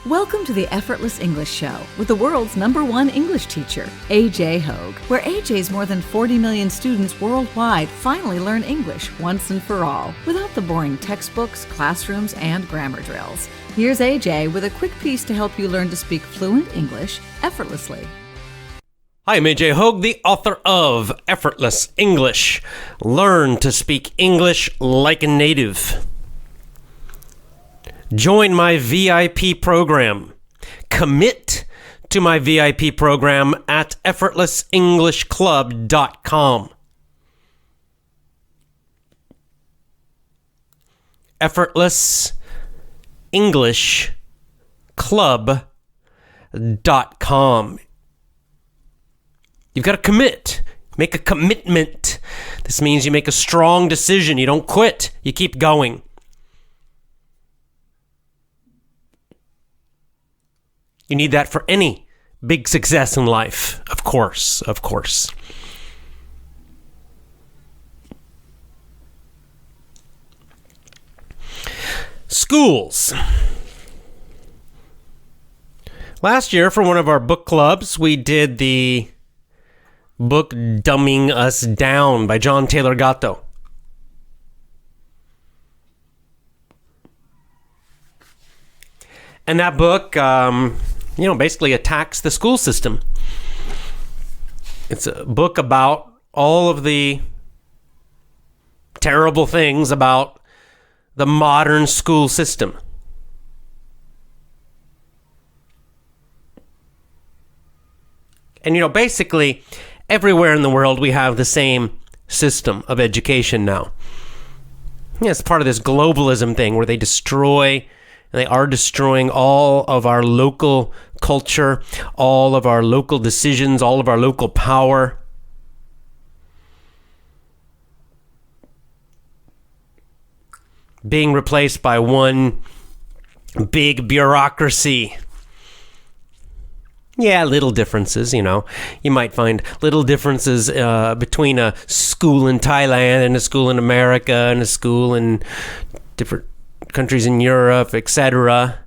Welcome to the Effortless English Show with the world's #1 English teacher, AJ Hoge, where AJ's more than 40 million students worldwide finally learn English once and for all, without the boring textbooks, classrooms, and grammar drills. Here's AJ with a quick piece to help you learn to speak fluent English effortlessly. Hi, I'm AJ Hoge, the author of Effortless English. Learn to speak English like a native. Join my VIP program. Commit to my VIP program at effortlessenglishclub.com. effortlessenglishclub.com. You've got to commit. Make a commitment. This means you make a strong decision. You don't quit. You keep going. You need that for any big success in life, of course. Schools. Last year, for one of our book clubs, we did the book Dumbing Us Down by John Taylor Gatto. And that book, basically attacks the school system. It's a book about all of the terrible things about the modern school system. And, basically, everywhere in the world we have the same system of education now. It's part of this globalism thing where they are destroying all of our local culture, all of our local decisions, all of our local power. Being replaced by one big bureaucracy. Yeah, little differences, You might find little differences between a school in Thailand and a school in America and a school in different countries in Europe, etc.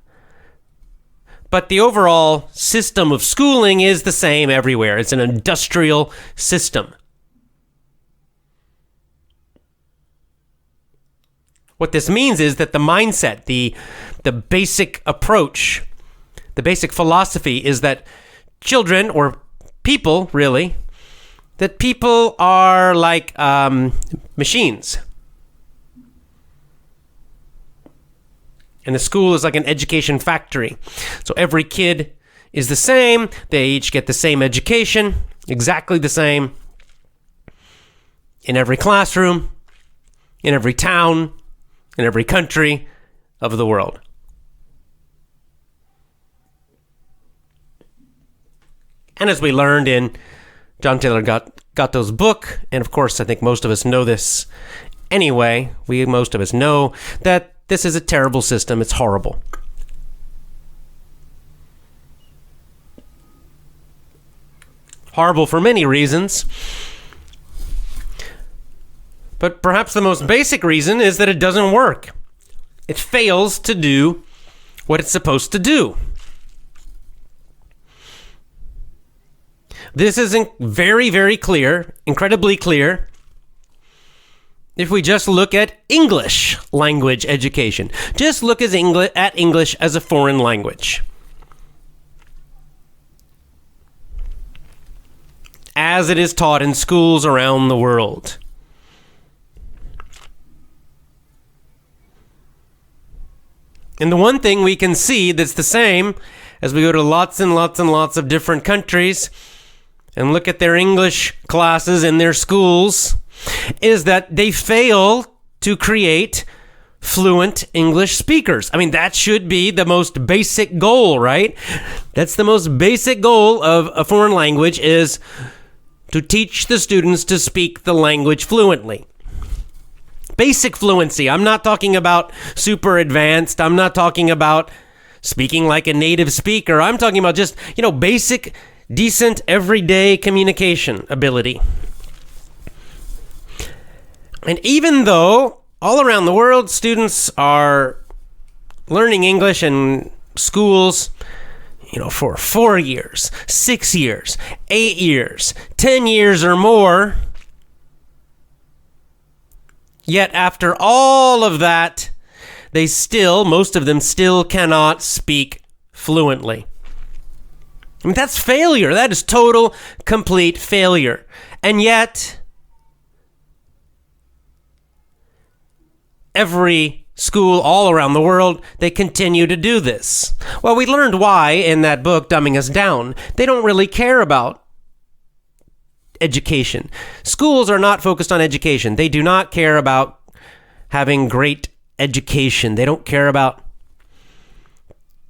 But the overall system of schooling is the same everywhere. It's an industrial system. What this means is that the mindset, the basic approach, the basic philosophy is that children, or people really, that people are like machines. And the school is like an education factory. So every kid is the same. They each get the same education, exactly the same, in every classroom, in every town, in every country of the world. And as we learned in John Taylor Gatto's book, and of course I think most of us know this anyway, most of us know that this is a terrible system. It's horrible. Horrible for many reasons. But perhaps the most basic reason is that it doesn't work. It fails to do what it's supposed to do. This is very, very clear, incredibly clear, if we just look at English language education. Just look at English as a foreign language. As it is taught in schools around the world. And the one thing we can see that's the same as we go to lots and lots and lots of different countries and look at their English classes in their schools is that they fail to create fluent English speakers. I mean, that should be the most basic goal, right? That's the most basic goal of a foreign language, is to teach the students to speak the language fluently. Basic fluency. I'm not talking about super advanced. I'm not talking about speaking like a native speaker. I'm talking about just, basic, decent, everyday communication ability. And even though all around the world students are learning English and schools, for 4 years, 6 years, 8 years, 10 years or more. Yet after all of that, most of them still cannot speak fluently. I mean, that's failure. That is total, complete failure. And yet, every school all around the world, they continue to do this. Well, we learned why in that book, Dumbing Us Down. They don't really care about education. Schools are not focused on education. They do not care about having great education. They don't care about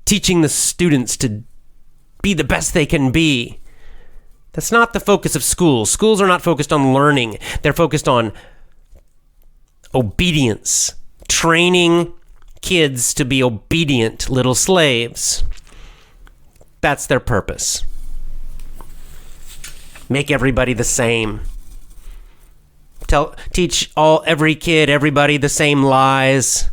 teaching the students to be the best they can be. That's not the focus of schools. Schools are not focused on learning. They're focused on obedience, training kids to be obedient little slaves. That's their purpose. Make everybody the same. Teach everybody the same lies,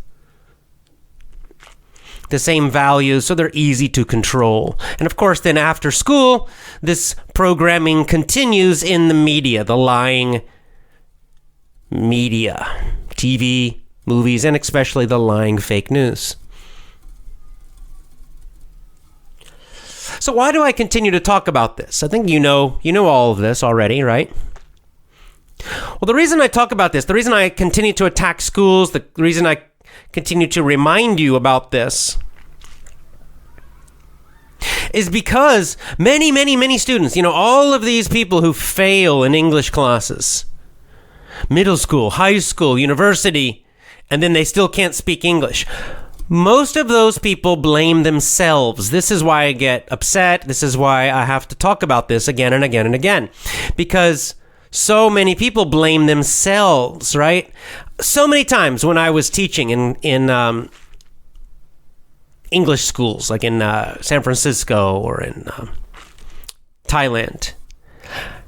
the same values, so they're easy to control. And of course, then after school, this programming continues in the media, the lying media, TV, movies, and especially the lying fake news. So why do I continue to talk about this? I think you know all of this already, right? Well, the reason I talk about this, the reason I continue to attack schools, the reason I continue to remind you about this is because many students, all of these people who fail in English classes, middle school, high school, university, and then they still can't speak English. Most of those people blame themselves. This is why I get upset. This is why I have to talk about this again and again and again. Because so many people blame themselves, right? So many times when I was teaching in English schools, like in San Francisco or in Thailand,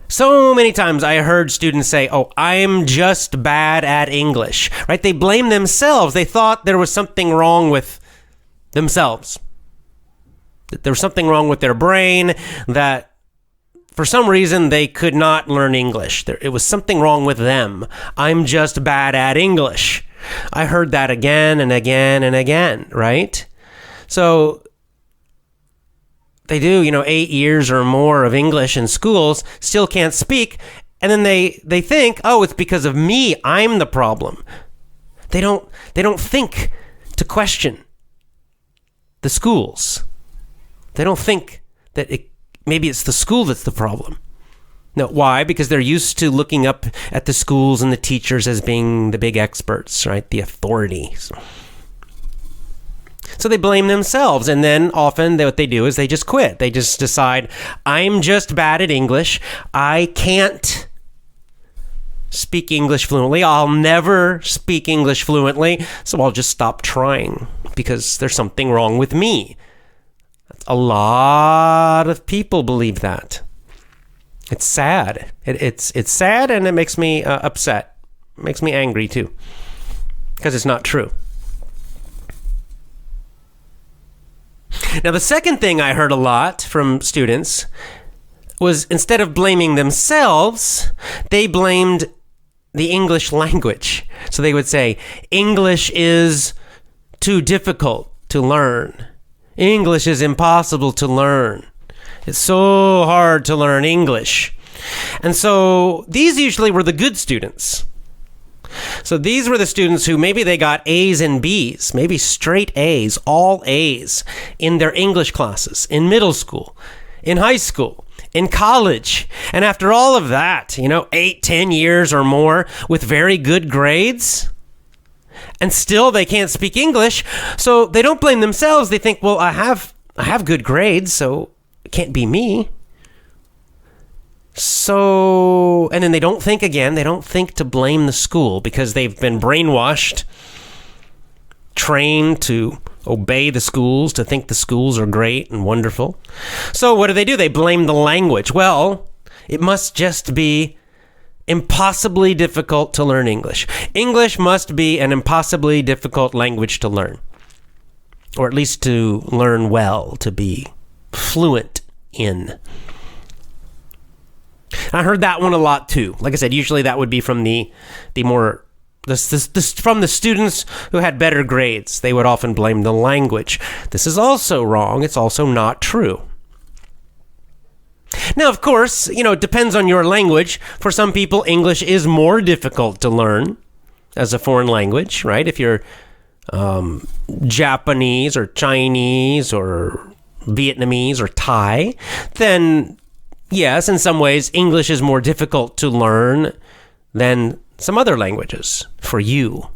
so many times I heard students say, "Oh, I'm just bad at English," right? They blame themselves. They thought there was something wrong with themselves. That there was something wrong with their brain, that for some reason they could not learn English. It was something wrong with them. I'm just bad at English. I heard that again and again and again, right? So they do, 8 years or more of English in schools, still can't speak, and then they think, oh, it's because of me, I'm the problem. They don't think to question the schools. They don't think that maybe it's the school that's the problem. No, why? Because they're used to looking up at the schools and the teachers as being the big experts, right? The authorities. So they blame themselves, and then often what they do is they just quit. They just decide, I'm just bad at English. I can't speak English fluently. I'll never speak English fluently, so I'll just stop trying because there's something wrong with me. A lot of people believe that. It's sad. It's sad, and it makes me upset. It makes me angry too, because it's not true. Now, the second thing I heard a lot from students was, instead of blaming themselves, they blamed the English language. So they would say, English is too difficult to learn. English is impossible to learn. It's so hard to learn English. And so these usually were the good students. So these were the students who maybe they got A's and B's, maybe straight A's, all A's in their English classes, in middle school, in high school, in college. And after all of that, 8, 10 years or more with very good grades, and still they can't speak English. So they don't blame themselves. They think, well, I have good grades, so it can't be me. So, and then they don't think again. They don't think to blame the school because they've been brainwashed, trained to obey the schools, to think the schools are great and wonderful. So what do? They blame the language. Well, it must just be impossibly difficult to learn English. English must be an impossibly difficult language to learn. or at least to learn well, to be fluent in. I heard that one a lot too. Like I said, usually that would be from the from the students who had better grades. They would often blame the language. This is also wrong. It's also not true. Now, of course, it depends on your language. For some people, English is more difficult to learn as a foreign language, right? If you're Japanese or Chinese or Vietnamese or Thai, then yes, in some ways, English is more difficult to learn than some other languages for you.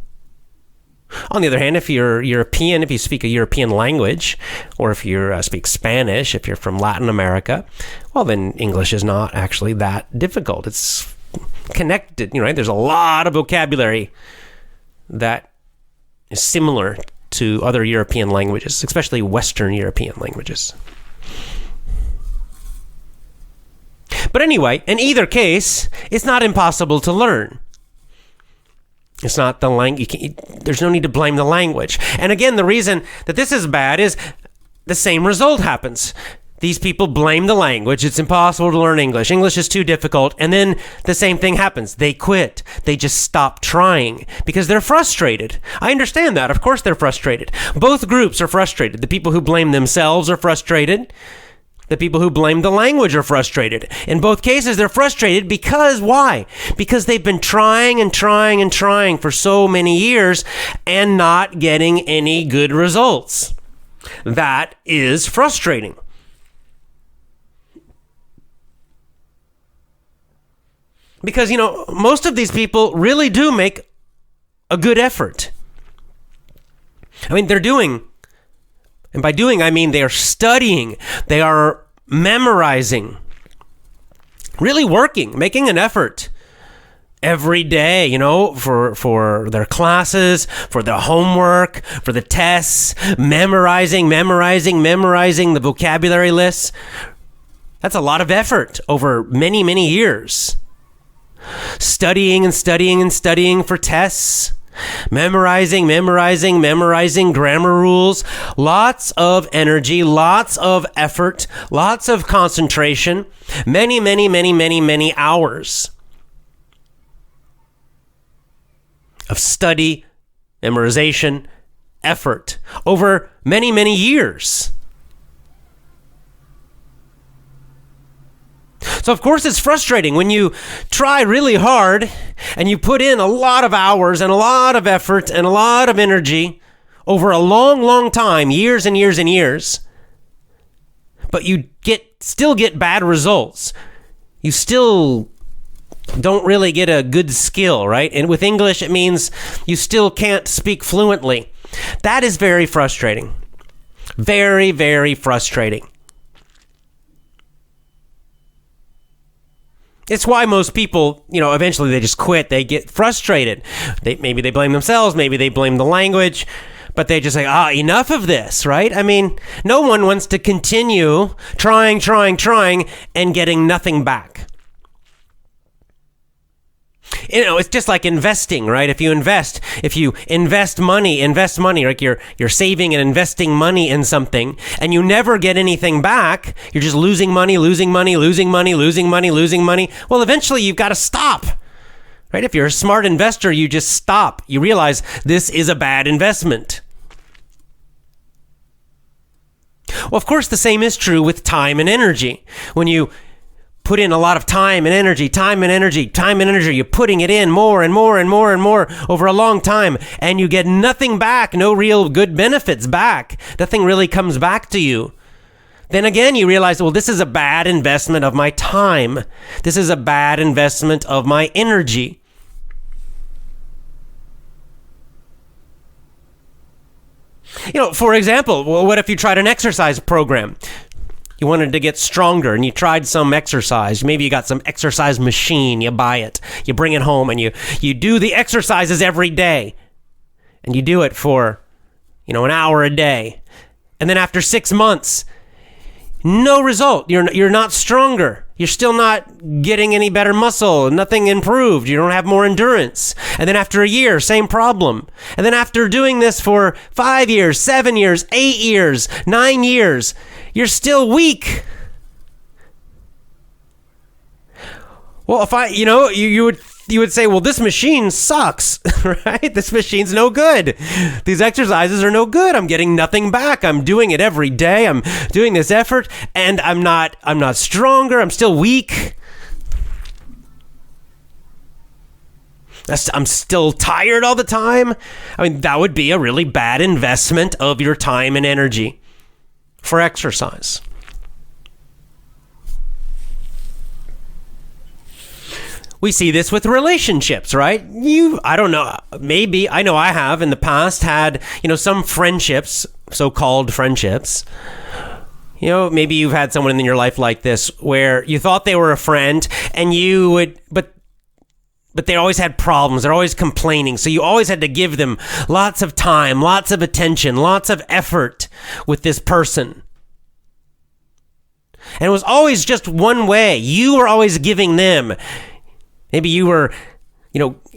On the other hand, if you're European, if you speak a European language, or if you speak Spanish, if you're from Latin America, well, then English is not actually that difficult. It's connected, right? There's a lot of vocabulary that is similar to other European languages, especially Western European languages. But anyway, in either case, it's not impossible to learn. It's not the language. There's no need to blame the language. And again, the reason that this is bad is the same result happens. These people blame the language. It's impossible to learn English. English is too difficult. And then the same thing happens. They quit. They just stop trying because they're frustrated. I understand that. Of course they're frustrated. Both groups are frustrated. The people who blame themselves are frustrated. The people who blame the language are frustrated. In both cases, they're frustrated because why? Because they've been trying and trying and trying for so many years and not getting any good results. That is frustrating. Because, most of these people really do make a good effort. I mean, they're doing, and by doing, I mean they are studying, they are memorizing, really working, making an effort every day, for their classes, for their homework, for the tests, memorizing the vocabulary lists. That's a lot of effort over many, many years. Studying and studying and studying for tests. Memorizing grammar rules, lots of energy, lots of effort, lots of concentration, many hours of study, memorization, effort over many years. So of course it's frustrating when you try really hard and you put in a lot of hours and a lot of effort and a lot of energy over a long time, years and years and years, but you still get bad results. You still don't really get a good skill, right? And with English, it means you still can't speak fluently. That is very frustrating. Very frustrating. It's why most people, eventually they just quit. They get frustrated. Maybe they blame themselves. Maybe they blame the language. But they just say, enough of this, right? I mean, no one wants to continue trying, and getting nothing back. It's just like investing, right? If you invest money, like you're saving and investing money in something, and you never get anything back, you're just losing money. Well, eventually you've got to stop, right? If you're a smart investor, you just stop. You realize this is a bad investment. Well, of course, the same is true with time and energy. When you put in a lot of time and energy, you're putting it in more and more over a long time, and you get nothing back, no real good benefits back. Nothing really comes back to you. Then again, you realize, well, this is a bad investment of my time. This is a bad investment of my energy. For example, what if you tried an exercise program? You wanted to get stronger and you tried some exercise. Maybe you got some exercise machine. You buy it. You bring it home and you do the exercises every day. And you do it for, an hour a day. And then after 6 months, no result. You're not stronger. You're still not getting any better muscle. Nothing improved. You don't have more endurance. And then after a year, same problem. And then after doing this for 5 years, 7 years, 8 years, 9 years, you're still weak. Well, if you would say, well, this machine sucks, right? This machine's no good. These exercises are no good. I'm getting nothing back. I'm doing it every day. I'm doing this effort, and I'm not stronger. I'm still weak. I'm still tired all the time. I mean, that would be a really bad investment of your time and energy for exercise. We see this with relationships, right? I don't know, maybe, I know I have in the past had, some friendships, so-called friendships. Maybe you've had someone in your life like this where you thought they were a friend and you would, but they always had problems. They're always complaining. So you always had to give them lots of time, lots of attention, lots of effort with this person. And it was always just one way. You were always giving them. Maybe you were,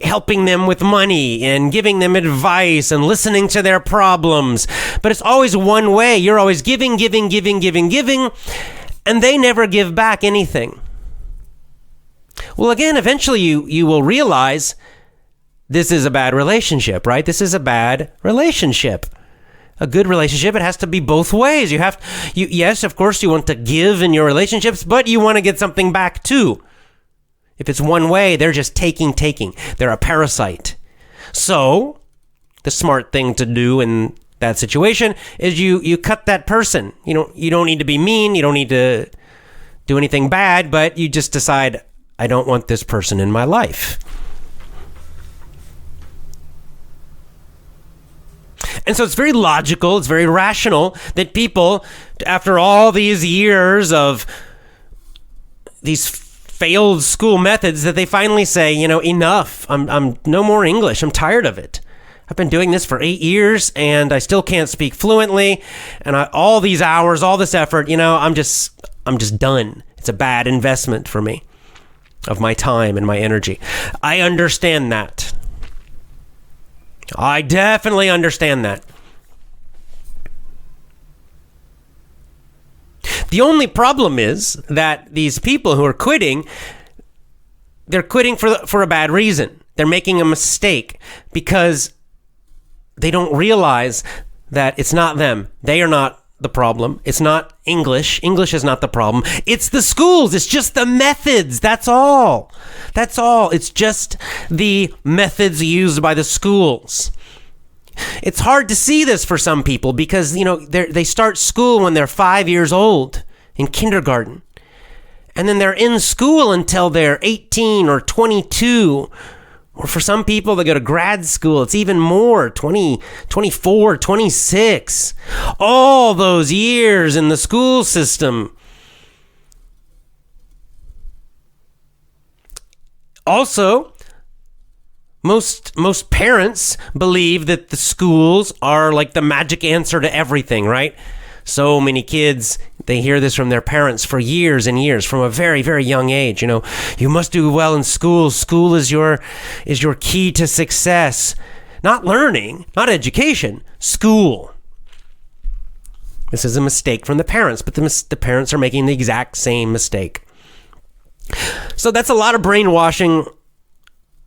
helping them with money and giving them advice and listening to their problems. But it's always one way. You're always giving, and they never give back anything. Well, again, eventually you will realize this is a bad relationship, right? This is a bad relationship. A good relationship, it has to be both ways. Yes, of course, you want to give in your relationships, but you want to get something back too. If it's one way, they're just taking. They're a parasite. So, the smart thing to do in that situation is you cut that person. You don't need to be mean. You don't need to do anything bad, but you just decide, I don't want this person in my life. And so it's very logical, it's very rational that people, after all these years of these failed school methods, that they finally say, enough. I'm no more English. I'm tired of it. I've been doing this for 8 years and I still can't speak fluently. And all these hours, all this effort, I'm just done. It's a bad investment for me of my time and my energy. I understand that. I definitely understand that. The only problem is that these people who are quitting, they're quitting for a bad reason. They're making a mistake because they don't realize that it's not them. They are not the problem. It's not English. English is not the problem. It's the schools. It's just the methods. That's all. It's just the methods used by the schools. It's hard to see this for some people because, they start school when they're 5 years old in kindergarten. And then they're in school until they're 18 or 22. Or for some people, they go to grad school. It's even more, 20, 24, 26. All those years in the school system. Also, most parents believe that the schools are like the magic answer to everything, right? So many kids, they hear this from their parents for years and years, from a very, very young age. You must do well in school. School is your key to success. Not learning, not education, school. This is a mistake from the parents, but the parents are making the exact same mistake. So that's a lot of brainwashing.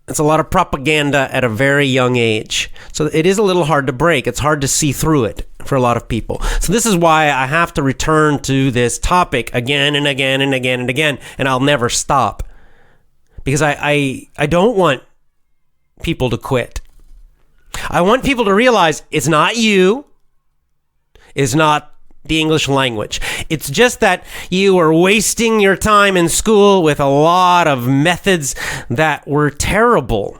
It's a lot of propaganda at a very young age. So it is a little hard to break. It's hard to see through it for a lot of people. So this is why I have to return to this topic again and again and again and again, and I'll never stop. Because I don't want people to quit. I want people to realize it's not you. It's not the English language. It's just that you are wasting your time in school with a lot of methods that were terrible.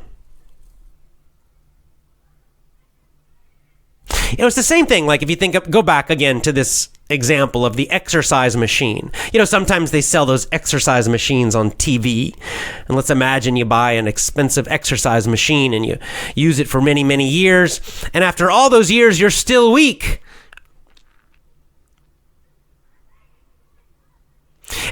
It's the same thing, like if you go back again to this example of the exercise machine. Sometimes they sell those exercise machines on TV. And let's imagine you buy an expensive exercise machine and you use it for many, many years. And after all those years, you're still weak.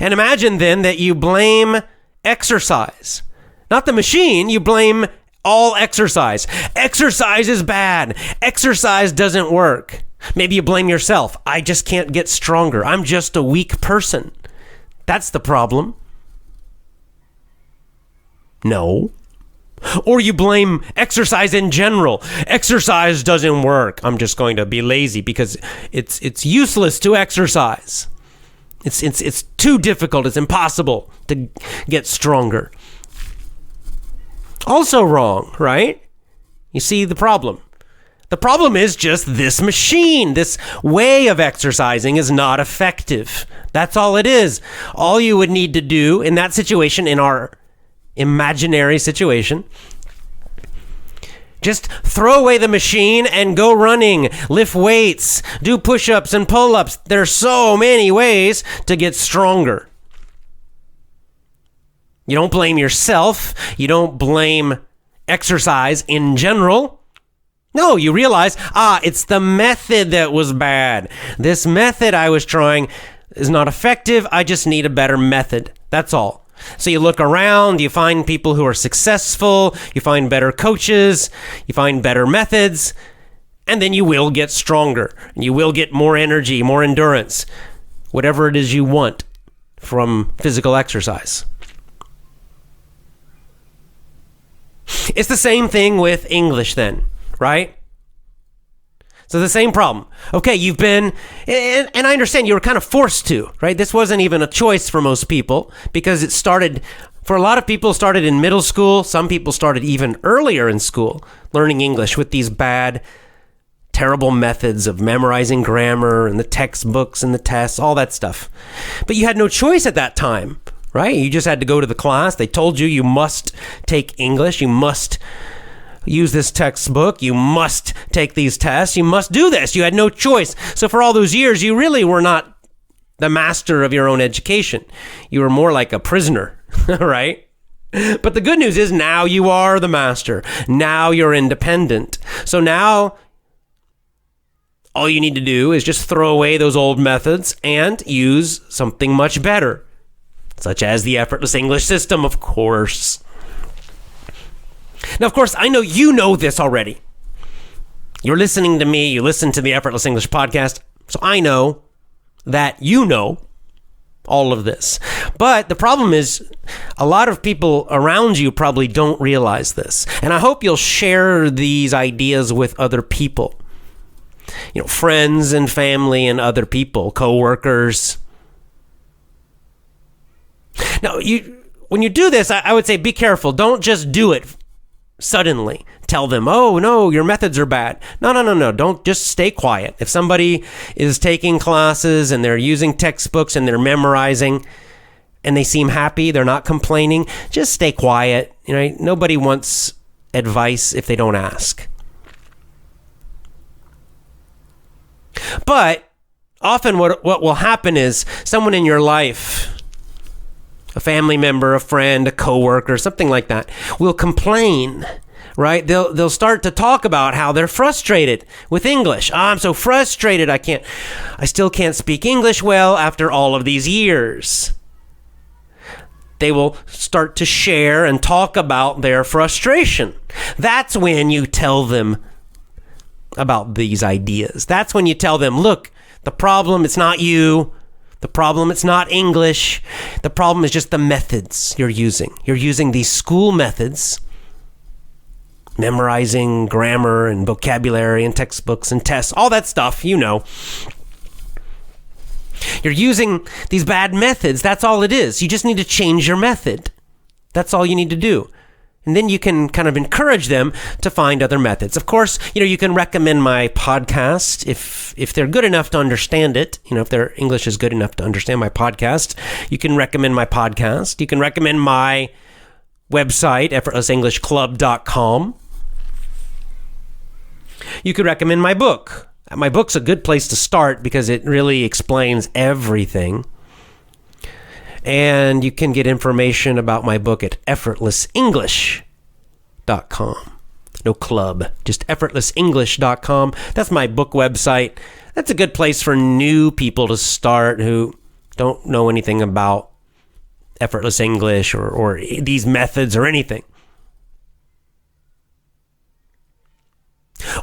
And imagine then that you blame exercise. Not the machine, you blame all exercise. Exercise is bad. Exercise doesn't work. Maybe you blame yourself. I just can't get stronger. I'm just a weak person. That's the problem. No. Or you blame exercise in general. Exercise doesn't work. I'm just going to be lazy because it's useless to exercise. It's too difficult. It's impossible to get stronger. Also wrong, right? You see the problem. The problem is just this machine. This way of exercising is not effective. That's all it is. All you would need to do in that situation, in our imaginary situation, just throw away the machine and go running, lift weights, do push-ups and pull-ups. There's so many ways to get stronger. You don't blame yourself. You don't blame exercise in general. No, you realize, it's the method that was bad. This method I was trying is not effective. I just need a better method. That's all. So you look around, you find people who are successful, you find better coaches, you find better methods, and then you will get stronger. And you will get more energy, more endurance, whatever it is you want from physical exercise. It's the same thing with English then, right? So the same problem. Okay, you've been, and I understand you were kind of forced to, right? This wasn't even a choice for most people because it started, for a lot of people, started in middle school. Some people started even earlier in school learning English with these bad, terrible methods of memorizing grammar and the textbooks and the tests, all that stuff. But you had no choice at that time, right? You just had to go to the class. They told you you must take English. You must use this textbook. You must take these tests. You must do this. You had no choice. So for all those years, you really were not the master of your own education. You were more like a prisoner, right? But the good news is now you are the master. Now you're independent. So now all you need to do is just throw away those old methods and use something much better, such as the Effortless English system, of course. Now, of course, I know you know this already. You're listening to me, you listen to the Effortless English podcast, so I know that you know all of this. But the problem is, a lot of people around you probably don't realize this. And I hope you'll share these ideas with other people. You know, friends and family and other people, coworkers. Now, when you do this, I would say be careful. Don't just do it suddenly. Tell them, oh, no, your methods are bad. No. Don't just stay quiet. If somebody is taking classes and they're using textbooks and they're memorizing and they seem happy, they're not complaining, just stay quiet. You know, nobody wants advice if they don't ask. But often what will happen is someone in your life, a family member, a friend, a coworker, something like that, will complain, right? They'll start to talk about how they're frustrated with English. I'm so frustrated. I still can't speak English well after all of these years. They will start to share and talk about their frustration. That's when you tell them about these ideas. That's when you tell them, look, the problem, it's not you. The problem, it's not English. The problem is just the methods you're using. You're using these school methods, memorizing grammar and vocabulary and textbooks and tests, all that stuff, you know. You're using these bad methods. That's all it is. You just need to change your method. That's all you need to do. And then you can kind of encourage them to find other methods. Of course, you can recommend my podcast if they're good enough to understand it. If their English is good enough to understand my podcast, you can recommend my podcast. You can recommend my website, effortlessenglishclub.com. You could recommend my book. My book's a good place to start because it really explains everything. And you can get information about my book at effortlessenglish.com. No club, just effortlessenglish.com. That's my book website. That's a good place for new people to start who don't know anything about effortless English or these methods or anything.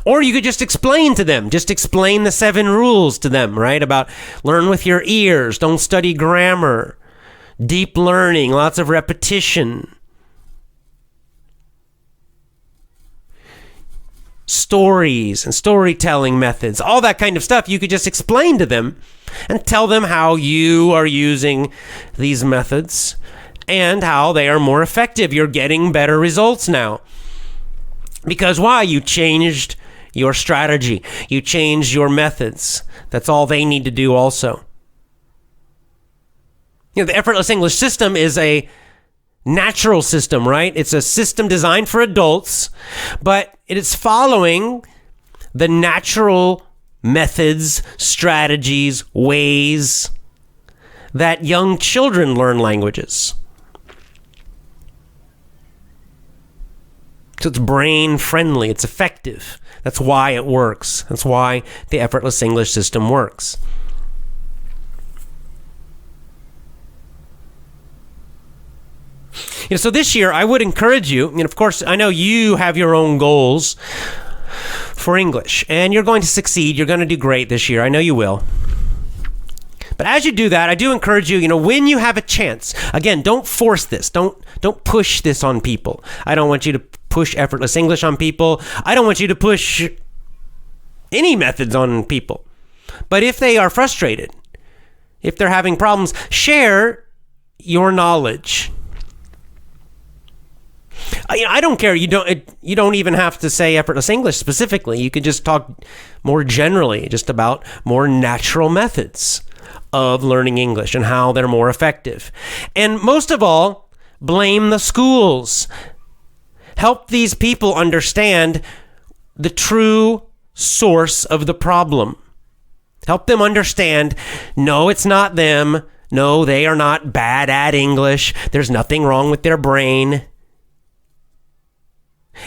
Or you could just explain to them, just explain the 7 rules to them, right? About learn with your ears, don't study grammar, deep learning, lots of repetition, stories and storytelling methods, all that kind of stuff. You could just explain to them and tell them how you are using these methods and how they are more effective. You're getting better results now. Because why? You changed your strategy. You changed your methods. That's all they need to do also. The Effortless English system is a natural system, right? It's a system designed for adults, but it is following the natural methods, strategies, ways that young children learn languages. So it's brain friendly, it's effective. That's why it works. That's why the Effortless English system works. So this year, I would encourage you, and of course, I know you have your own goals for English, and you're going to succeed. You're going to do great this year. I know you will. But as you do that, I do encourage you, when you have a chance, again, don't force this. Don't push this on people. I don't want you to push Effortless English on people. I don't want you to push any methods on people. But if they are frustrated, if they're having problems, share your knowledge. I don't care. You don't even have to say Effortless English specifically. You could just talk more generally, just about more natural methods of learning English and how they're more effective. And most of all, blame the schools. Help these people understand the true source of the problem. Help them understand, no, it's not them. No, they are not bad at English. There's nothing wrong with their brain.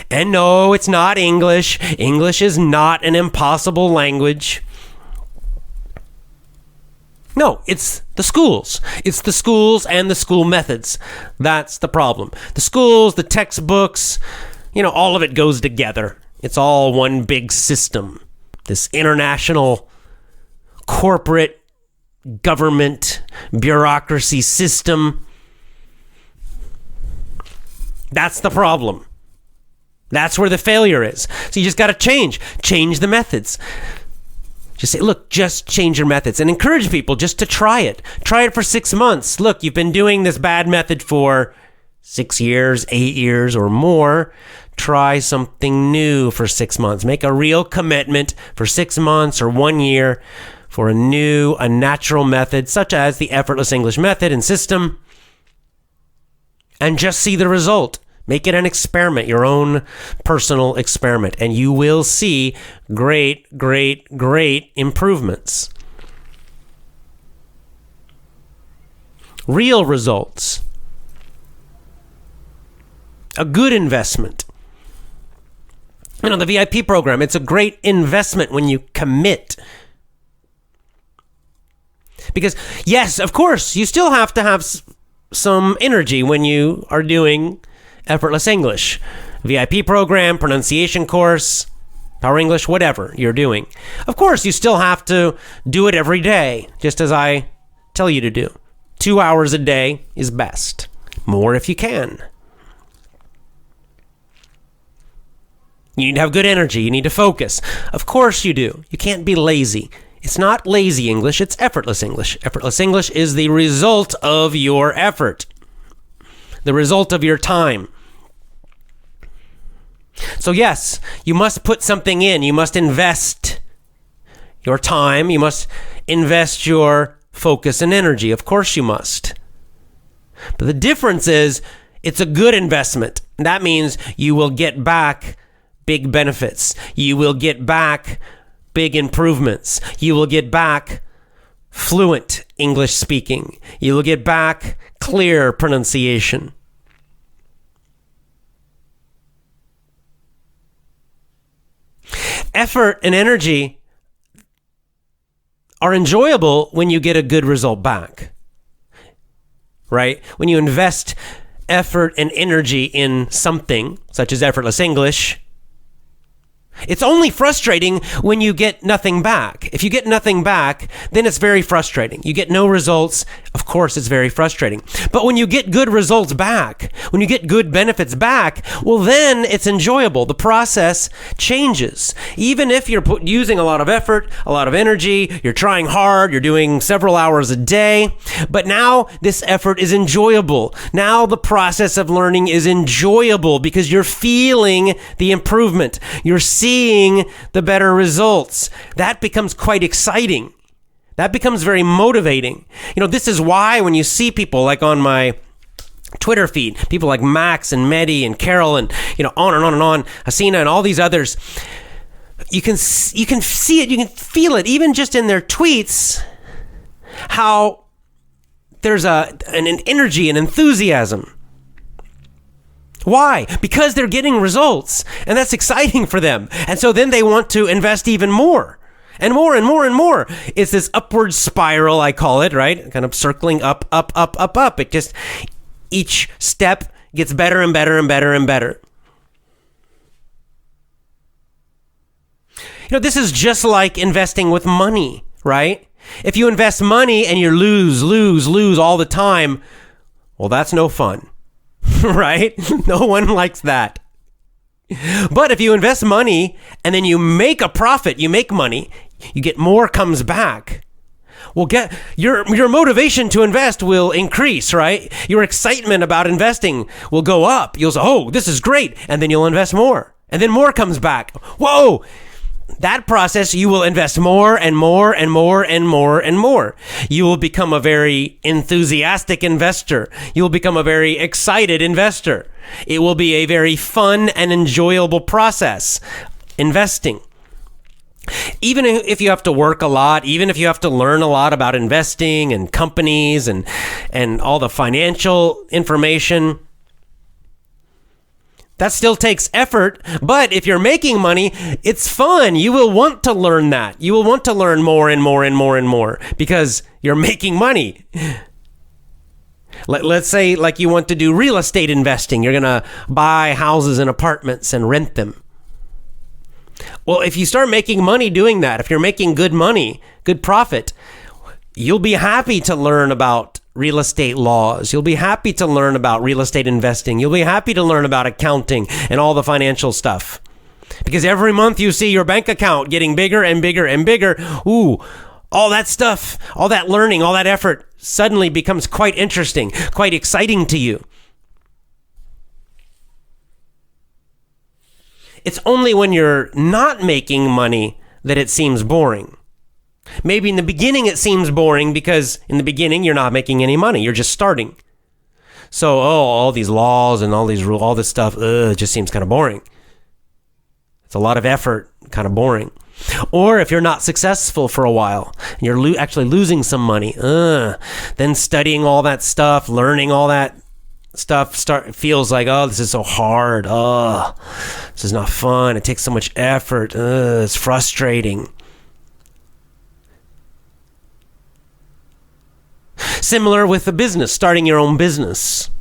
And no, it's not English. English is not an impossible language. No, it's the schools. It's the schools and the school methods. That's the problem. The schools, the textbooks, all of it goes together. It's all one big system. This international corporate government bureaucracy system. That's the problem. That's where the failure is. So you just got to change the methods. Just say, look, just change your methods and encourage people just to try it. Try it for 6 months. Look, you've been doing this bad method for 6 years, 8 years or more. Try something new for 6 months. Make a real commitment for 6 months or 1 year for a natural method such as the Effortless English method and system, and just see the result. Make it an experiment, your own personal experiment, and you will see great, great, great improvements. Real results. A good investment. The VIP program, it's a great investment when you commit. Because, yes, of course, you still have to have some energy when you are doing Effortless English, VIP program, pronunciation course, Power English, whatever you're doing. Of course, you still have to do it every day, just as I tell you to do. 2 hours a day is best. More if you can. You need to have good energy. You need to focus. Of course you do. You can't be lazy. It's not lazy English, it's effortless English. Effortless English is the result of your effort. The result of your time. So yes, you must put something in. You must invest your time. You must invest your focus and energy. Of course you must. But the difference is, it's a good investment. That means you will get back big benefits. You will get back big improvements. You will get back fluent English speaking. You will get back clear pronunciation. Effort and energy are enjoyable when you get a good result back. right? When you invest effort and energy in something, such as Effortless English, it's only frustrating when you get nothing back. If you get nothing back, then it's very frustrating. You get no results, of course it's very frustrating. But when you get good results back, when you get good benefits back, well then it's enjoyable. The process changes. Even if you're using a lot of effort, a lot of energy, you're trying hard, you're doing several hours a day, but now this effort is enjoyable. Now the process of learning is enjoyable because you're feeling the improvement. You're seeing the better results. That becomes quite exciting. That becomes very motivating. This is why when you see people like on my Twitter feed, people like Max and Mehdi and Carol and on and on and on, Hasina and all these others, you can see it, you can feel it, even just in their tweets, how there's an energy and enthusiasm. Why? Because they're getting results, and that's exciting for them. And so then they want to invest even more, and more and more and more. It's this upward spiral, I call it, right? Kind of circling up, up, up, up, up. It just, each step gets better and better and better and better. This is just like investing with money, right? If you invest money and you lose all the time, well, that's no fun. Right? No one likes that. But if you invest money and then you make a profit, you make money, you get more comes back. Well, your motivation to invest will increase, right? Your excitement about investing will go up. You'll say, oh, this is great. And then you'll invest more. And then more comes back. Whoa! That process, you will invest more and more and more and more and more. You will become a very enthusiastic investor. You will become a very excited investor. It will be a very fun and enjoyable process, investing. Even if you have to work a lot, even if you have to learn a lot about investing and companies and all the financial information, that still takes effort, but if you're making money, it's fun. You will want to learn that. You will want to learn more and more and more and more because you're making money. Let's say like you want to do real estate investing. You're going to buy houses and apartments and rent them. Well, if you start making money doing that, if you're making good money, good profit, you'll be happy to learn about real estate laws. You'll be happy to learn about real estate investing. You'll be happy to learn about accounting and all the financial stuff. Because every month you see your bank account getting bigger and bigger and bigger. Ooh, all that stuff, all that learning, all that effort suddenly becomes quite interesting, quite exciting to you. It's only when you're not making money that it seems boring. Maybe in the beginning it seems boring because in the beginning you're not making any money. You're just starting. So, all these laws and all these rules, all this stuff, it just seems kind of boring. It's a lot of effort, kind of boring. Or if you're not successful for a while, and you're actually losing some money, then studying all that stuff, learning all that stuff feels like, oh, this is so hard. Oh, this is not fun. It takes so much effort. It's frustrating. Similar with the business, starting your own business,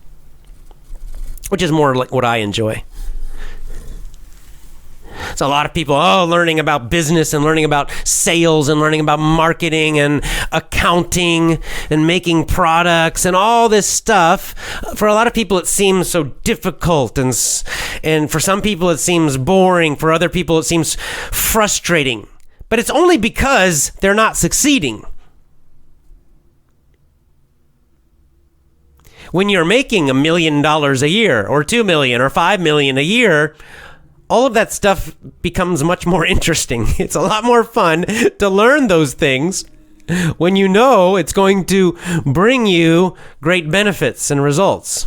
which is more like what I enjoy. So a lot of people, learning about business and learning about sales and learning about marketing and accounting and making products and all this stuff. For a lot of people, it seems so difficult, and for some people, it seems boring. For other people, it seems frustrating. But it's only because they're not succeeding. When you're making $1 million a year or 2 million or 5 million a year, all of that stuff becomes much more interesting. It's a lot more fun to learn those things when you know it's going to bring you great benefits and results.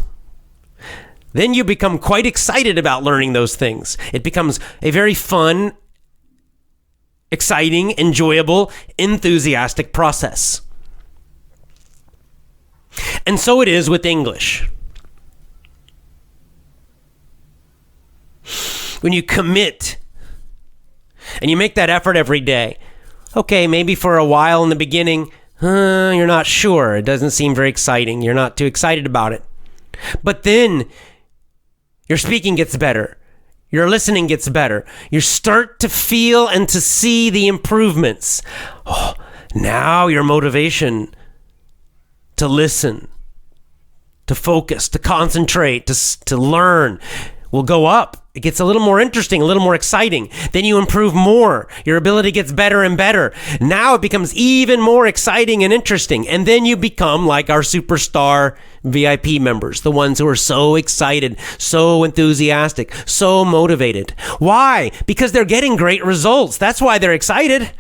Then you become quite excited about learning those things. It becomes a very fun, exciting, enjoyable, enthusiastic process. And so it is with English. When you commit and you make that effort every day, okay, maybe for a while in the beginning, You're not sure. It doesn't seem very exciting. You're not too excited about it. But then your speaking gets better. Your listening gets better. You start to feel and to see the improvements. Oh, now your motivation to listen, to focus, to concentrate, to learn will go up. It gets a little more interesting, a little more exciting. Then you improve more. Your ability gets better and better. Now it becomes even more exciting and interesting. And then you become like our superstar VIP members, the ones who are so excited, so enthusiastic, so motivated. Why? Because they're getting great results. That's why they're excited.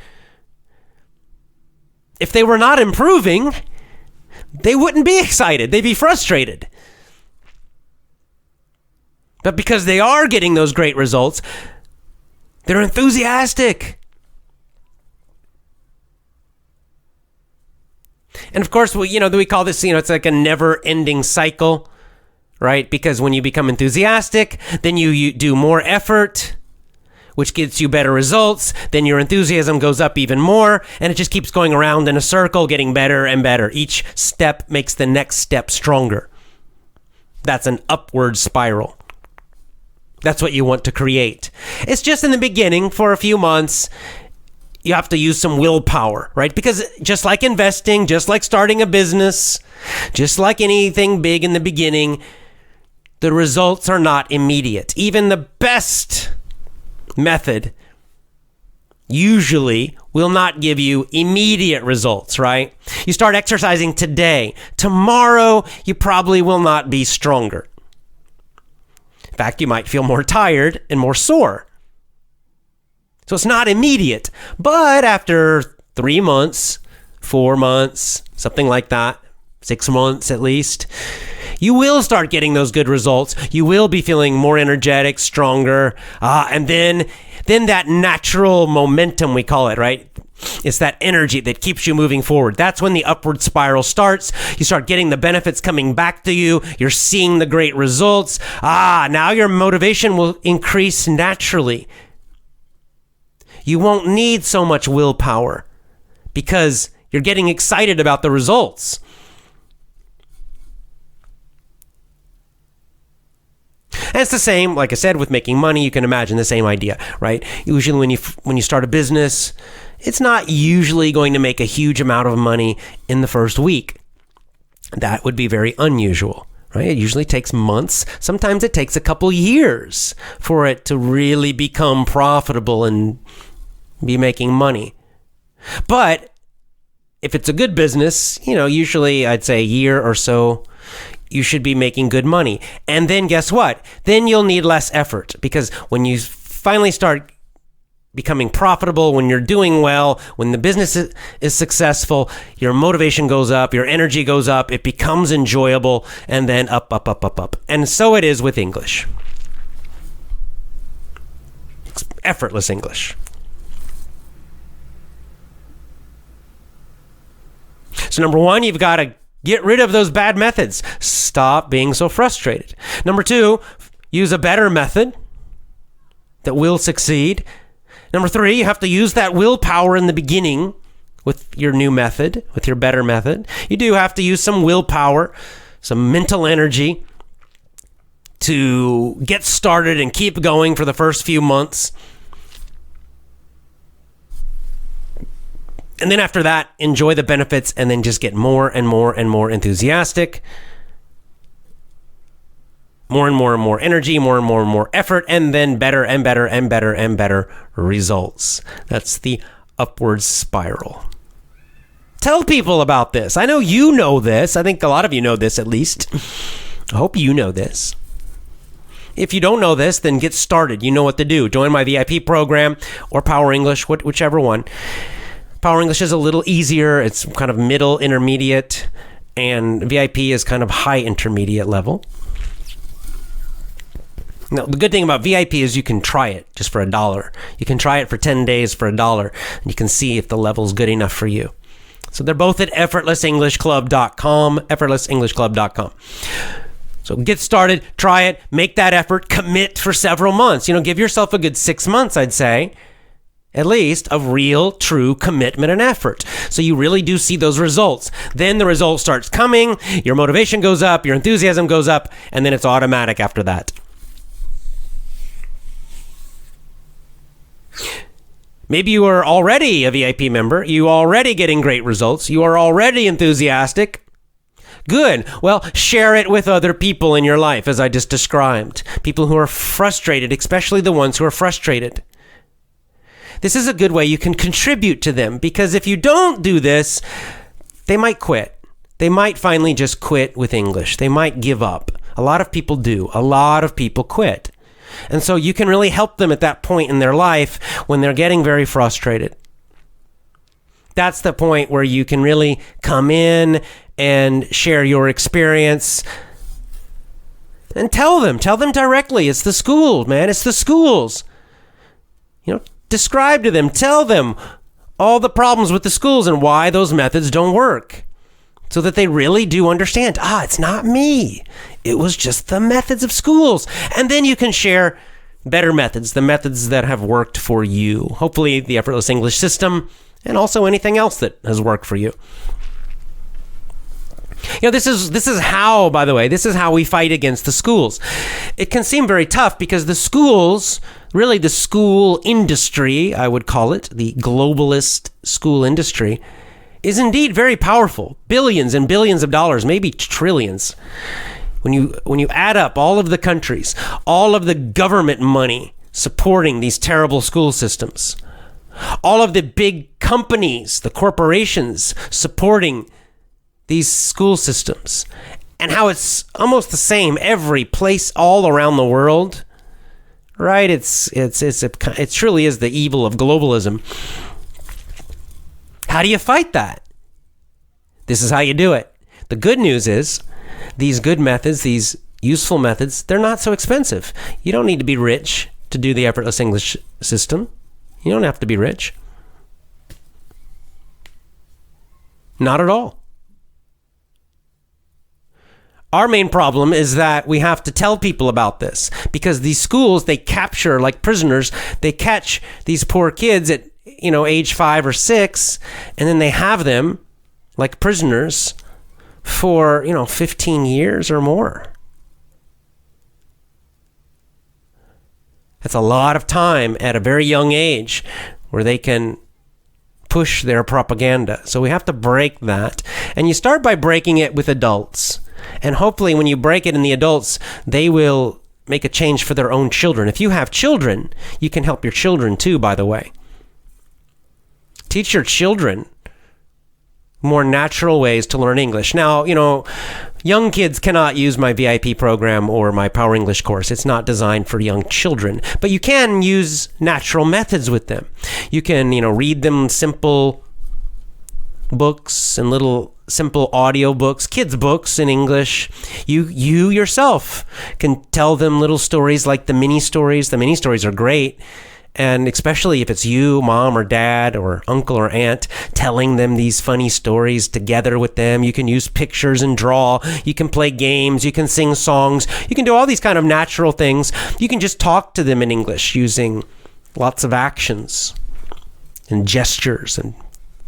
If they were not improving, they wouldn't be excited. They'd be frustrated. But because they are getting those great results, they're enthusiastic. And of course, we call this, it's like a never-ending cycle, right? Because when you become enthusiastic, then you do more effort, which gets you better results. Then your enthusiasm goes up even more, and it just keeps going around in a circle, getting better and better. Each step makes the next step stronger. That's an upward spiral. That's what you want to create. It's just in the beginning, for a few months, you have to use some willpower, right? Because just like investing, just like starting a business, just like anything big in the beginning, the results are not immediate. Even the best method usually will not give you immediate results, right? You start exercising today. Tomorrow, you probably will not be stronger. In fact, you might feel more tired and more sore. So it's not immediate. But after 3 months, 4 months, something like that, 6 months at least, you will start getting those good results. You will be feeling more energetic, stronger. And then that natural momentum, we call it, right? It's that energy that keeps you moving forward. That's when the upward spiral starts. You start getting the benefits coming back to you. You're seeing the great results. Now your motivation will increase naturally. You won't need so much willpower because you're getting excited about the results. And it's the same, like I said, with making money. You can imagine the same idea, right? Usually when you start a business, it's not usually going to make a huge amount of money in the first week. That would be very unusual, right? It usually takes months. Sometimes it takes a couple years for it to really become profitable and be making money. But if it's a good business, usually I'd say a year or so, you should be making good money. And then guess what? Then you'll need less effort, because when you finally start becoming profitable, when you're doing well, when the business is successful, your motivation goes up, your energy goes up, it becomes enjoyable, and then up, up, up, up, up. And so it is with English. It's effortless English. So number one, you've got to get rid of those bad methods. Stop being so frustrated. Number two, use a better method that will succeed. Number three, you have to use that willpower in the beginning with your new method, with your better method. You do have to use some willpower, some mental energy to get started and keep going for the first few months. And then after that, enjoy the benefits and then just get more and more and more enthusiastic. More and more and more energy, more and more and more effort, and then better and better and better and better results. That's the upward spiral. Tell people about this. I know you know this. I think a lot of you know this at least. I hope you know this. If you don't know this, then get started. You know what to do. Join my VIP program or Power English, whichever one. Power English is a little easier. It's kind of middle, intermediate, and VIP is kind of high intermediate level. Now, the good thing about VIP is you can try it just for $1. You can try it for 10 days for $1, and you can see if the level's good enough for you. So they're both at effortlessenglishclub.com, effortlessenglishclub.com. So get started, try it, make that effort, commit for several months. Give yourself a good 6 months, I'd say. at least, of real, true commitment and effort. So you really do see those results. Then the result starts coming, your motivation goes up, your enthusiasm goes up, and then it's automatic after that. Maybe you are already a VIP member, you are already getting great results, you are already enthusiastic. Good. Well, share it with other people in your life, as I just described. People who are frustrated, especially the ones who are frustrated. This is a good way you can contribute to them, because if you don't do this, they might quit. They might finally just quit with English. They might give up. A lot of people do. A lot of people quit. And so you can really help them at that point in their life when they're getting very frustrated. That's the point where you can really come in and share your experience and tell them directly. It's the school, man. It's the schools. Describe to them, tell them all the problems with the schools and why those methods don't work, so that they really do understand, it's not me. It was just the methods of schools. And then you can share better methods, the methods that have worked for you. Hopefully the Effortless English system, and also anything else that has worked for you. This is how, by the way, this is how we fight against the schools. It can seem very tough because the schools, really the school industry, I would call it, the globalist school industry, is indeed very powerful. Billions and billions of dollars, maybe trillions. When you add up all of the countries, all of the government money supporting these terrible school systems, all of the big companies, the corporations supporting these school systems, and how it's almost the same every place all around the world, right? It truly is the evil of globalism. How do you fight that? This is how you do it. The good news is these good methods, these useful methods, they're not so expensive. You don't need to be rich to do the Effortless English system. You don't have to be rich. Not at all. Our main problem is that we have to tell people about this, because these schools, they capture, like prisoners, they catch these poor kids at, age 5 or 6, and then they have them like prisoners for, 15 years or more. That's a lot of time at a very young age where they can push their propaganda. So we have to break that. And you start by breaking it with adults. And hopefully when you break it in the adults, they will make a change for their own children. If you have children, you can help your children too, by the way. Teach your children more natural ways to learn English. Now, young kids cannot use my VIP program or my Power English course. It's not designed for young children. But you can use natural methods with them. You can, read them simple books and little simple audio books, kids books in English. You yourself can tell them little stories like the mini stories. The mini stories are great. And especially if it's you, mom or dad or uncle or aunt, telling them these funny stories together with them. You can use pictures and draw. You can play games. You can sing songs. You can do all these kind of natural things. You can just talk to them in English using lots of actions and gestures and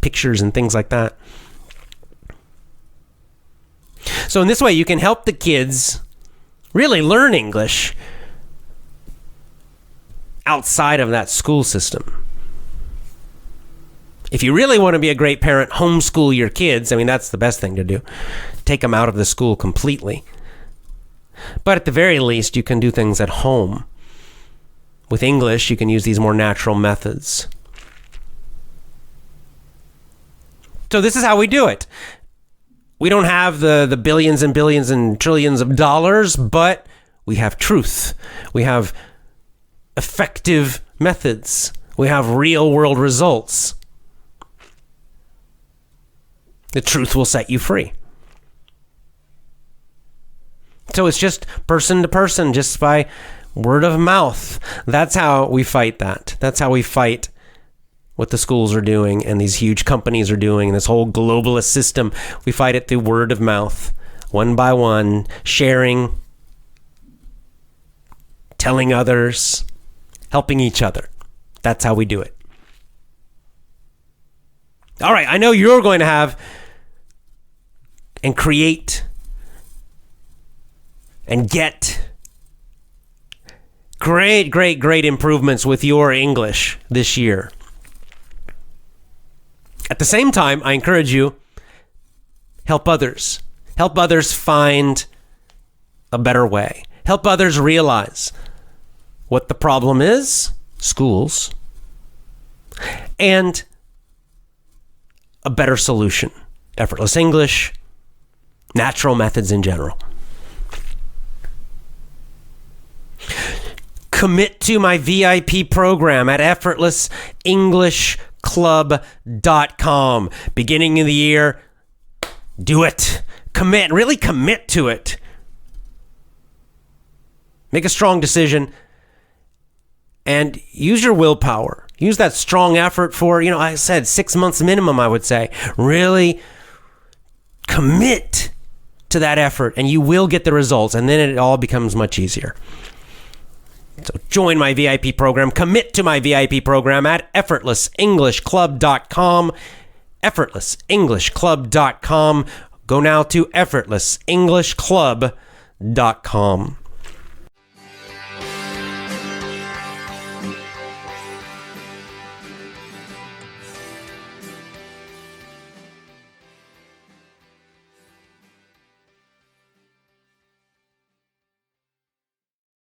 pictures and things like that. So in this way, you can help the kids really learn English outside of that school system. If you really want to be a great parent, homeschool your kids. That's the best thing to do. Take them out of the school completely. But at the very least, you can do things at home. With English, you can use these more natural methods. So this is how we do it. We don't have the billions and billions and trillions of dollars, but we have truth. We have effective methods. We have real world results. The truth will set you free. So it's just person to person, just by word of mouth. That's how we fight that. That's how we fight what the schools are doing and these huge companies are doing, and this whole globalist system. We fight it through word of mouth, one by one, sharing, telling others, helping each other. That's how we do it. All right, I know you're going to have and create and get great improvements with your English this year. At the same time, I encourage you, help others. Help others find a better way. Help others realize what the problem is, schools, and a better solution. Effortless English, natural methods in general. Commit to my VIP program at effortlessenglishclub.com. Beginning of the year, do it. Commit. Really commit to it. Make a strong decision and use your willpower. Use that strong effort for, I said 6 months minimum, I would say. Really commit to that effort and you will get the results, and then it all becomes much easier. So join my VIP program. Commit to my VIP program at effortlessenglishclub.com. effortlessenglishclub.com. Go now to effortlessenglishclub.com.